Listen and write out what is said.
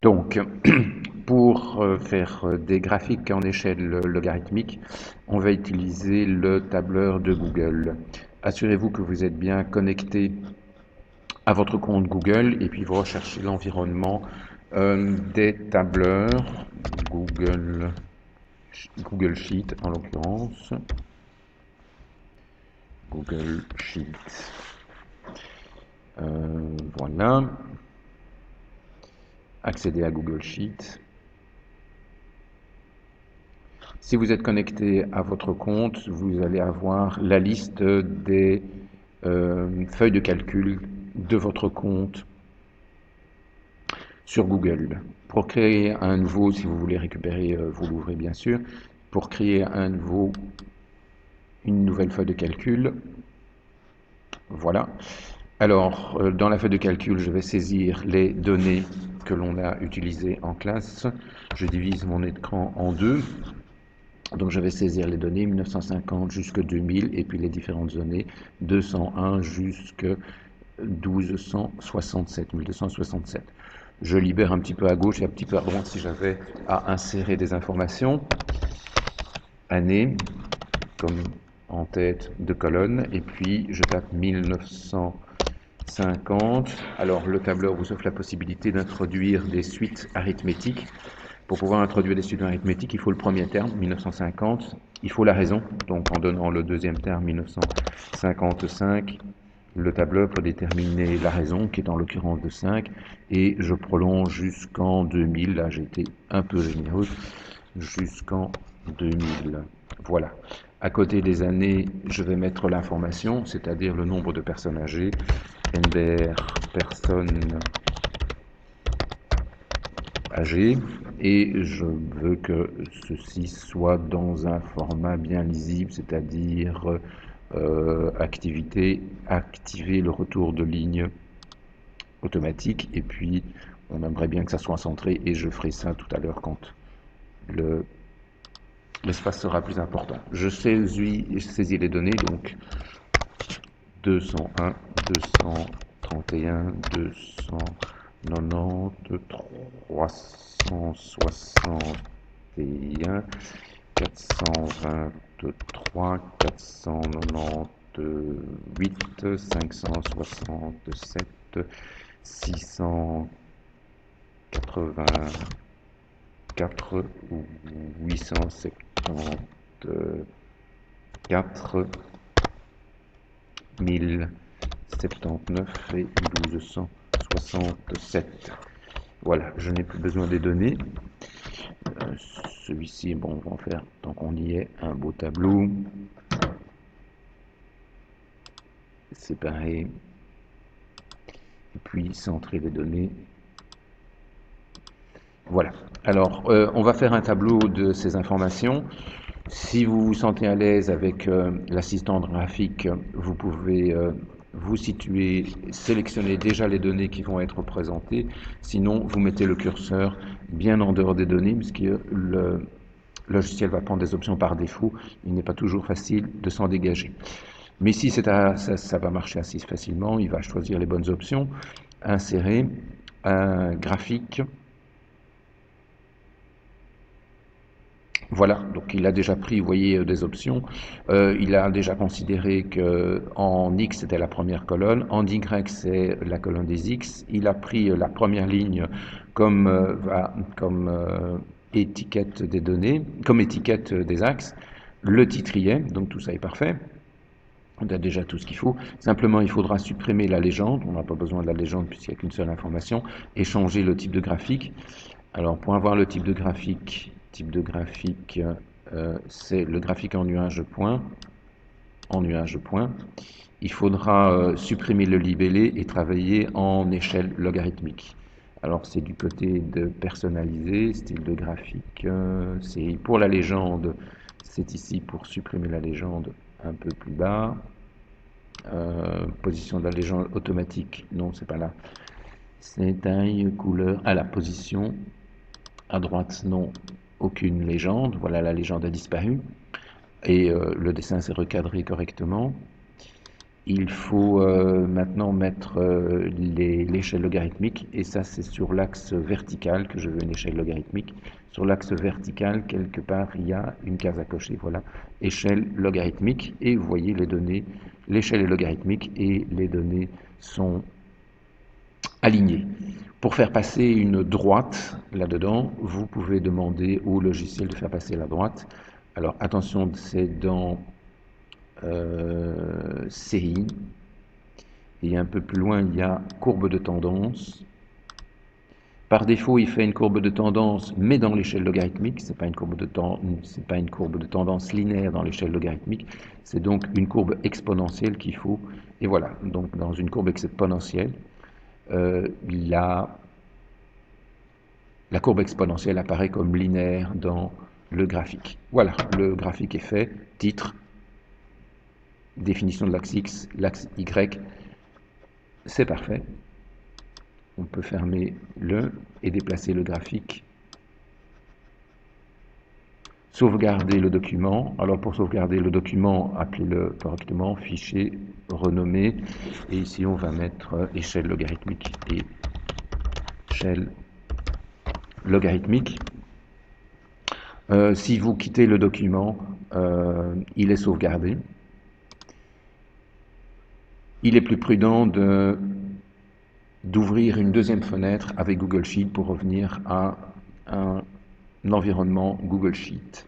Donc, pour faire des graphiques en échelle logarithmique, on va utiliser le tableur de Google. Assurez-vous que vous êtes bien connecté à votre compte Google et puis vous recherchez l'environnement des tableurs Google, Google Sheet en l'occurrence. Google Sheet. Voilà. Accéder à Google Sheet. Si vous êtes connecté à votre compte, vous allez avoir la liste des feuilles de calcul de votre compte sur Google. Pour créer un nouveau, si vous voulez récupérer, vous l'ouvrez bien sûr. Pour créer une nouvelle feuille de calcul, voilà. Alors, dans la feuille de calcul, je vais saisir les données que l'on a utilisées en classe. Je divise mon écran en deux. Donc je vais saisir les données 1950 jusqu'à 2000 et puis les différentes données 201 jusqu'à 1267. Je libère un petit peu à gauche et un petit peu à droite si j'avais à insérer des informations. Année, comme en tête de colonne, et puis je tape 1950. Alors le tableur vous offre la possibilité d'introduire des suites arithmétiques. Pour pouvoir introduire des suites arithmétiques, il faut le premier terme, 1950, il faut la raison, donc en donnant le deuxième terme, 1955, le tableur peut déterminer la raison, qui est en l'occurrence de 5, et je prolonge jusqu'en 2000, là j'ai été un peu généreux, jusqu'en 2000. Voilà. À côté des années, je vais mettre l'information, c'est-à-dire le nombre de personnes âgées, NBR personnes âgées, et je veux que ceci soit dans un format bien lisible, c'est-à-dire activer le retour de ligne automatique, et puis on aimerait bien que ça soit centré, et je ferai ça tout à l'heure quand l'espace sera plus important. Je saisis les données, donc 201, 231, 290, 361, 423, 498, 567, 684, 874, 1079 et 1267. Voilà, je n'ai plus besoin des données. Celui-ci, bon, on va en faire, tant qu'on y est, un beau tableau. Séparer. Et puis centrer les données. Voilà. Alors, on va faire un tableau de ces informations. Si vous vous sentez à l'aise avec l'assistant graphique, vous pouvez vous situer, sélectionner déjà les données qui vont être présentées. Sinon, vous mettez le curseur bien en dehors des données, puisque le logiciel va prendre des options par défaut. Il n'est pas toujours facile de s'en dégager. Mais ici, ça va marcher assez facilement. Il va choisir les bonnes options. Insérer un graphique. Voilà, donc il a déjà pris, vous voyez, des options. Il a déjà considéré que en X c'était la première colonne, en Y c'est la colonne des X. Il a pris la première ligne comme, étiquette des données, comme étiquette des axes, le titrier, donc tout ça est parfait. On a déjà tout ce qu'il faut. Simplement, il faudra supprimer la légende. On n'a pas besoin de la légende puisqu'il n'y a qu'une seule information. Et changer le type de graphique. Alors, pour avoir le type de graphique, c'est le graphique en nuage de points. En nuage de points. Il faudra supprimer le libellé et travailler en échelle logarithmique. Alors, c'est du côté de personnaliser, style de graphique. C'est pour la légende, c'est ici pour supprimer la légende un peu plus bas. Position de la légende automatique, non, c'est pas là. C'est taille, couleur, à la position. À droite, non, aucune légende. Voilà, la légende a disparu. Et le dessin s'est recadré correctement. Il faut maintenant mettre l'échelle logarithmique, et ça c'est sur l'axe vertical que je veux une échelle logarithmique. Sur l'axe vertical, quelque part, il y a une case à cocher, voilà, échelle logarithmique, et vous voyez les données, l'échelle est logarithmique et les données sont alignées. Pour faire passer une droite là-dedans, vous pouvez demander au logiciel de faire passer la droite. Alors attention, c'est dans série. Et un peu plus loin, il y a courbe de tendance. Par défaut, il fait une courbe de tendance, mais dans l'échelle logarithmique. C'est pas une courbe de c'est pas une courbe de tendance linéaire dans l'échelle logarithmique. C'est donc une courbe exponentielle qu'il faut. Et voilà. Donc, dans une courbe exponentielle, la courbe exponentielle apparaît comme linéaire dans le graphique. Voilà, le graphique est fait. Titre, définition de l'axe X, l'axe Y. C'est parfait. On peut fermer le et déplacer le graphique. Sauvegarder le document. Alors pour sauvegarder le document, appelez-le correctement, fichier, renommé. Et ici on va mettre échelle logarithmique et échelle logarithmique. Si vous quittez le document, il est sauvegardé. Il est plus prudent d'ouvrir une deuxième fenêtre avec Google Sheet pour revenir à un environnement Google Sheet.